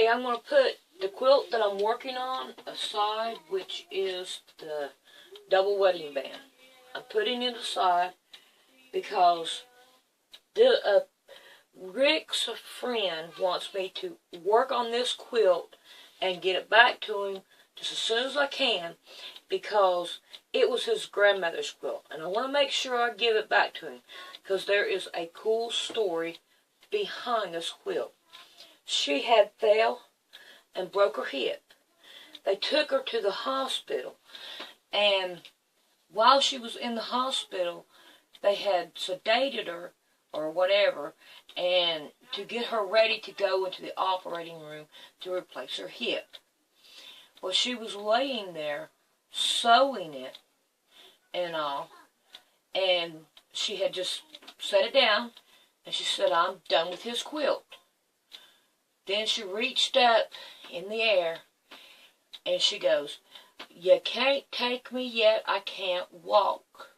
Okay, I'm going to put the quilt that I'm working on aside, which is the double wedding band. I'm putting it aside because Rick's friend wants me to work on this quilt and get it back to him just as soon as I can, because it was his grandmother's quilt, and I want to make sure I give it back to him because there is a cool story behind this quilt. She had fell and broke her hip. They took her to the hospital, and while she was in the hospital, they had sedated her or whatever, and to get her ready to go into the operating room to replace her hip. Well, she was laying there sewing it and all, and she had just set it down, and she said, "I'm done with his quilt." Then she reached up in the air, and she goes, "You can't take me yet, I can't walk."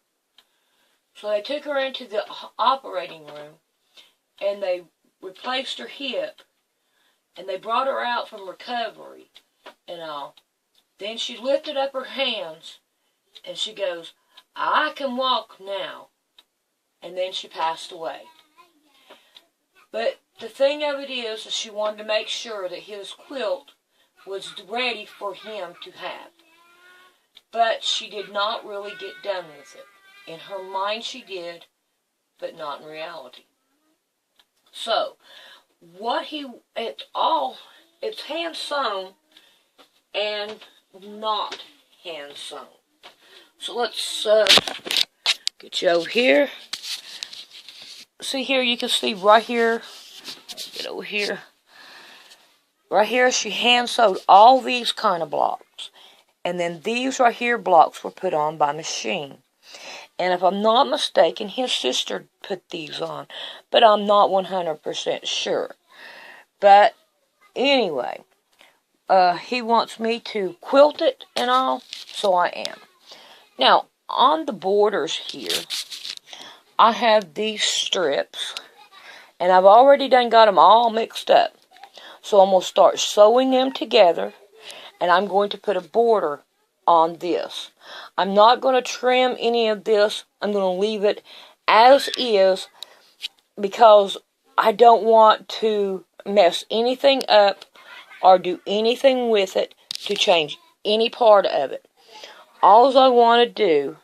So they took her into the operating room, and they replaced her hip, and they brought her out from recovery and all. Then she lifted up her hands, and she goes, "I can walk now." And then she passed away. But the thing of it is she wanted to make sure that his quilt was ready for him to have. But she did not really get done with it. In her mind she did, but not in reality. So, it's hand sewn and not hand sewn. So let's get you over here. See here, you can see right here. Get over here. Right here, she hand sewed all these kind of blocks. And then these right here blocks were put on by machine. And if I'm not mistaken, his sister put these on. But I'm not 100% sure. But anyway, he wants me to quilt it and all, so I am. Now, on the borders here, I have these strips, and I've already got them all mixed up. So I'm going to start sewing them together, and I'm going to put a border on this. I'm not going to trim any of this. I'm going to leave it as is because I don't want to mess anything up or do anything with it to change any part of it. All I want to do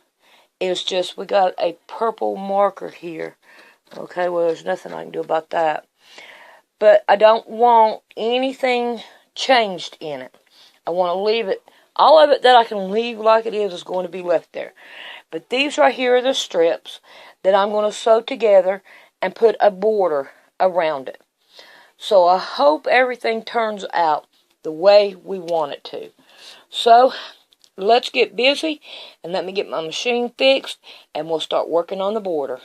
is just, we got a purple marker here. Okay, well, there's nothing I can do about that. But I don't want anything changed in it. I want to leave it, all of it that I can leave like it is going to be left there. But these right here are the strips that I'm going to sew together and put a border around it. So I hope everything turns out the way we want it to. So let's get busy and let me get my machine fixed and we'll start working on the border.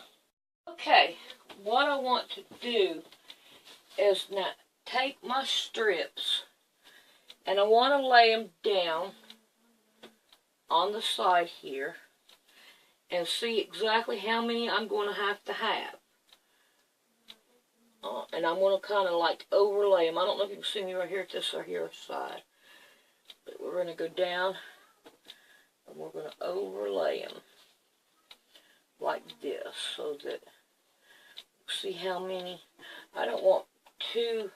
Okay, what I want to do is now take my strips and I want to lay them down on the side here and see exactly how many I'm going to have. And I'm going to kind of like overlay them. I don't know if you can see me right here at this right here side. But we're going to go down and we're going to overlay them like this so that, see how many. I don't want two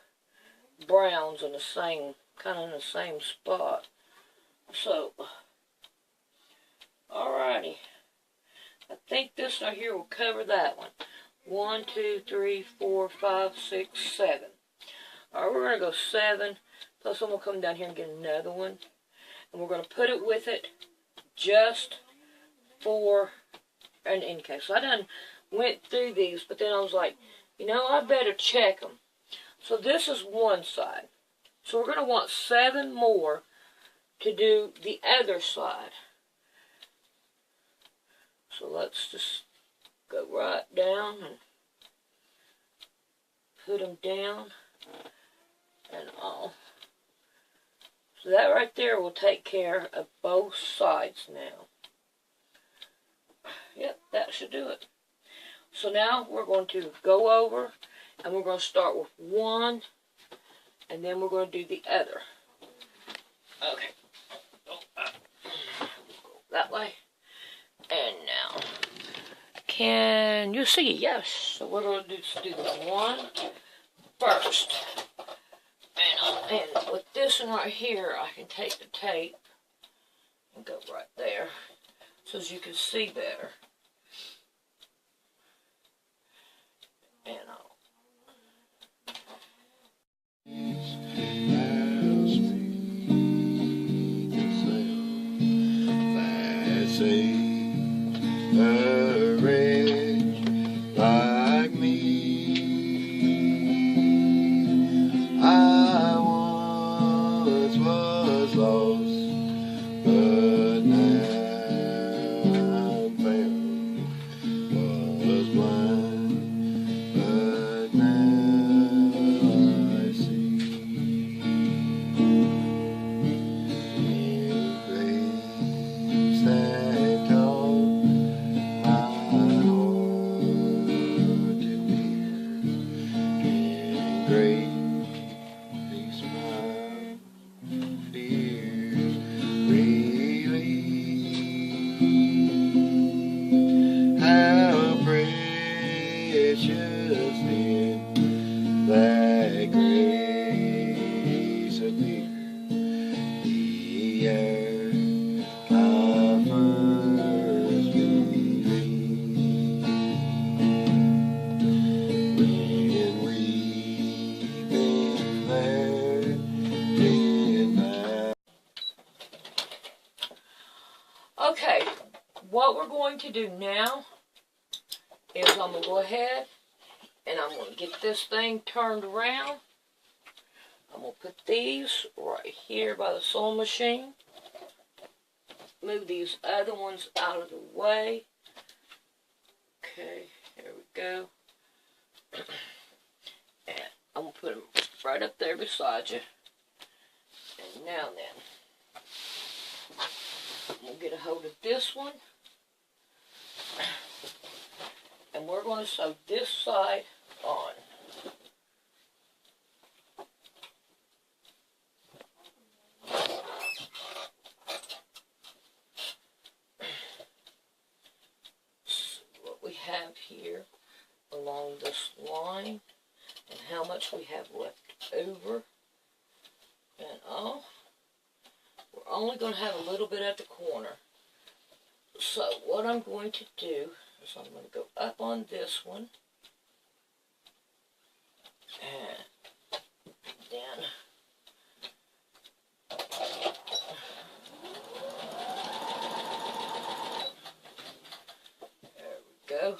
browns in the same, kind of in the same spot. So, alrighty. I think this right here will cover that one. 1, 2, 3, 4, 5, 6, 7. Alright, we're going to go 7. Plus I'm going to come down here and get another one. And we're going to put it with it just for an in case. So I done went through these, but then I was like, you know, I better check them. So this is one side. So we're going to want 7 more to do the other side. So let's just go right down and put them down and all. So that right there will take care of both sides now. Yep, that should do it. So now we're going to go over and we're going to start with 1, And then we're going to do the other. Okay. Go that way. And now, can you see? Yes. So we're going to do the one first. And with this one right here, I can take the tape and go right there so as you can see better. And okay, what we're going to do now is I'm going to go ahead and I'm going to get this thing turned around. I'm going to put these right here by the sewing machine. Move these other ones out of the way. Okay, here we go. And I'm going to put them right up there beside you. And now then, I'm going to get a hold of this one. And we're going to sew this side on. So what we have here along this line and how much we have left over. And we're only going to have a little bit at the corner. So what I'm going to do is I'm going to go up on this one. And then there we go.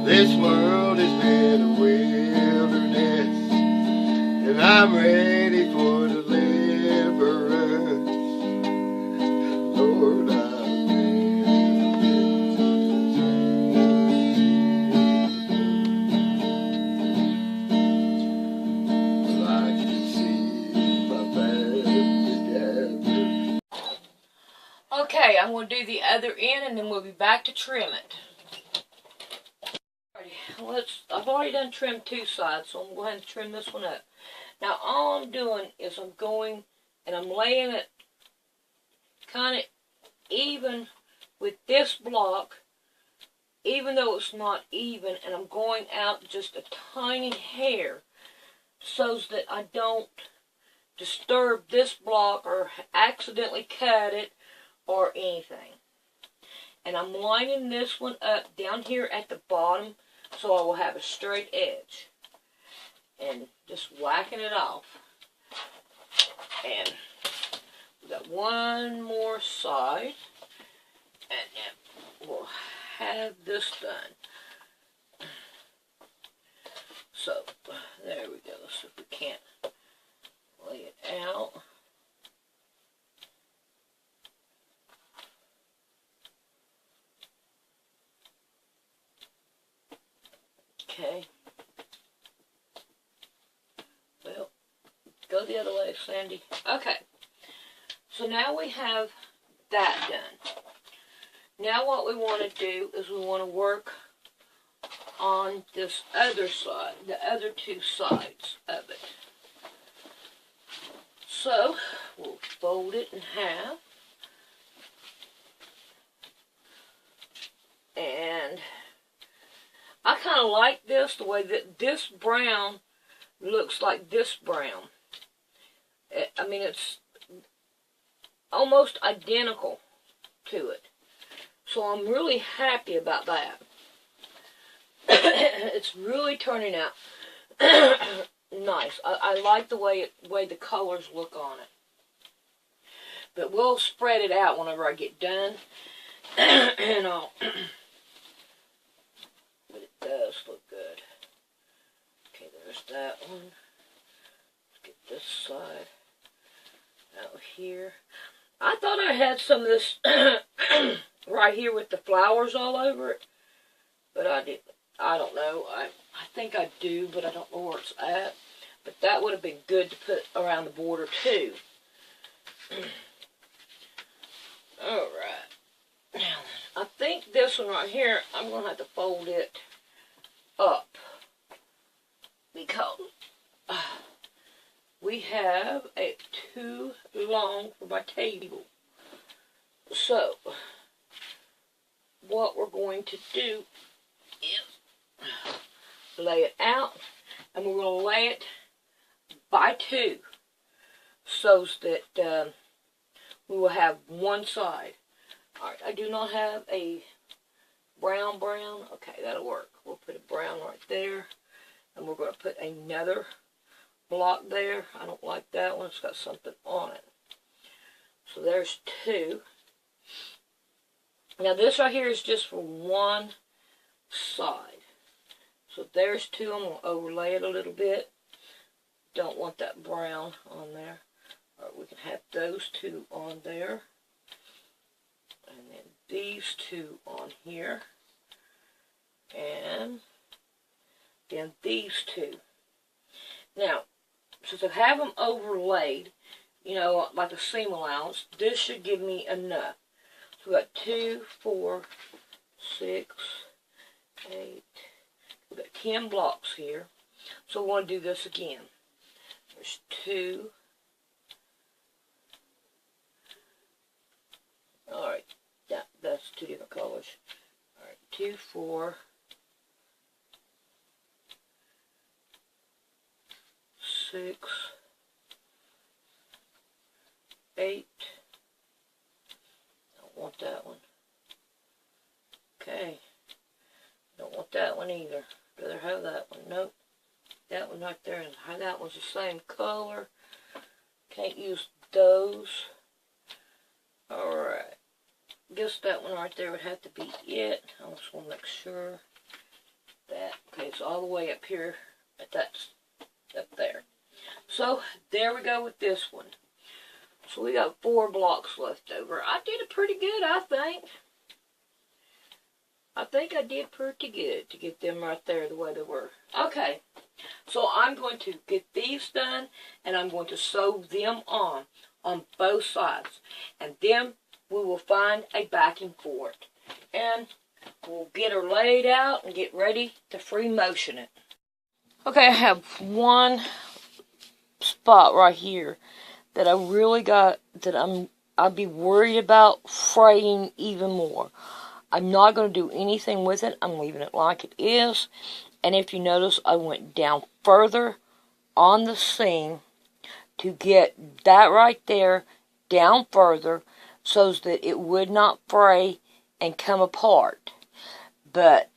This world has been a wilderness, and I'm ready for deliverance. Lord, I'm well, I can see my family together. Okay, I'm going to do the other end and then we'll be back to trim it. I've already done trimmed two sides, so I'm going to go ahead and trim this one up. Now all I'm doing is I'm going and I'm laying it kind of even with this block, even though it's not even, and I'm going out just a tiny hair so that I don't disturb this block or accidentally cut it or anything. And I'm lining this one up down here at the bottom so I will have a straight edge. And just whacking it off. And we got one more side. And then we'll have this done. So, there we go. Let's see if we can't lay it out. Okay. Well, go the other way, Sandy. Okay. So now we have that done. Now what we want to do is we want to work on this other side, the other two sides of it. So, we'll fold it in half. And I kind of like this, the way that this brown looks like this brown. I mean, it's almost identical to it. So I'm really happy about that. It's really turning out nice. I like the way the colors look on it. But we'll spread it out whenever I get done. And I'll... But it does look good. Okay, there's that one. Let's get this side out here. I thought I had some of this right here with the flowers all over it, but I didn't. I don't know. I think I do, but I don't know where it's at. But that would have been good to put around the border too. Alright. Now, I think this one right here, I'm going to have to fold it up. Because we have it too long for my table. So, what we're going to do is lay it out, and we're going to lay it by two so that we will have one side. Alright, I do not have a brown. Okay, that'll work. We'll put a brown right there, and we're going to put another block there. I don't like that one. It's got something on it. So there's two. Now this right here is just for one side. So there's two. I'm going to overlay it a little bit. Don't want that brown on there. Alright, we can have those two on there. And then these two on here. And then these two. Now, since I have them overlaid, you know, like a seam allowance, this should give me enough. So we got 2, 4, 6, 8. We've got 10 blocks here. So we want to do this again. There's 2. Alright, that's two different colors. Alright, 2, 4, 6, 8. Don't want that one. Okay. Don't want that one either. Rather have that one. Nope. That one right there. And that one's the same color. Can't use those. Alright. Guess that one right there would have to be it. I just want to make sure that. Okay, it's all the way up here. That's up there. So, there we go with this one. So, we got 4 blocks left over. I did it pretty good, I think. I think I did pretty good to get them right there the way they were. Okay, so I'm going to get these done, and I'm going to sew them on both sides. And then we will find a backing for it. And we'll get her laid out and get ready to free motion it. Okay, I have one spot right here that I really got, that I'd be worried about fraying even more. I'm not going to do anything with it. I'm leaving it like it is. And if you notice, I went down further on the seam to get that right there down further so that it would not fray and come apart. But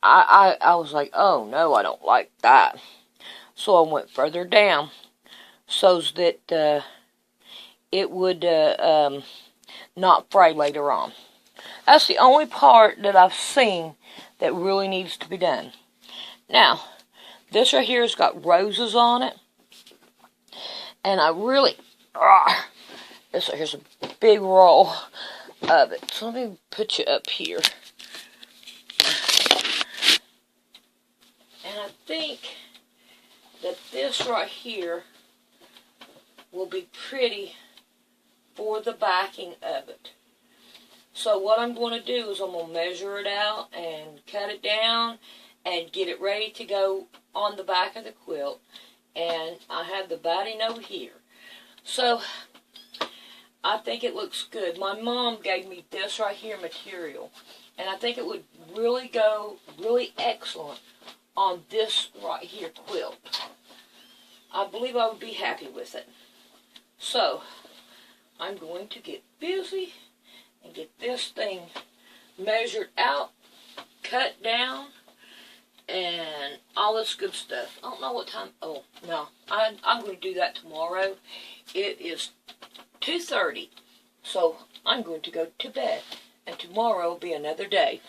I was like, oh no, I don't like that. So I went further down so that it would not fray later on. That's the only part that I've seen that really needs to be done. Now, this right here has got roses on it. And I really, here's a big roll of it. So let me put you up here. And I think that this right here will be pretty for the backing of it. So what I'm going to do is I'm going to measure it out and cut it down and get it ready to go on the back of the quilt. And I have the batting over here. So I think it looks good. My mom gave me this right here material. And I think it would really go really excellent on this right here quilt. I believe I would be happy with it. So I'm going to get busy and get this thing measured out, cut down, and all this good stuff. I don't know what time. Oh, no. I'm going to do that tomorrow. It is 2:30, so I'm going to go to bed. And tomorrow will be another day.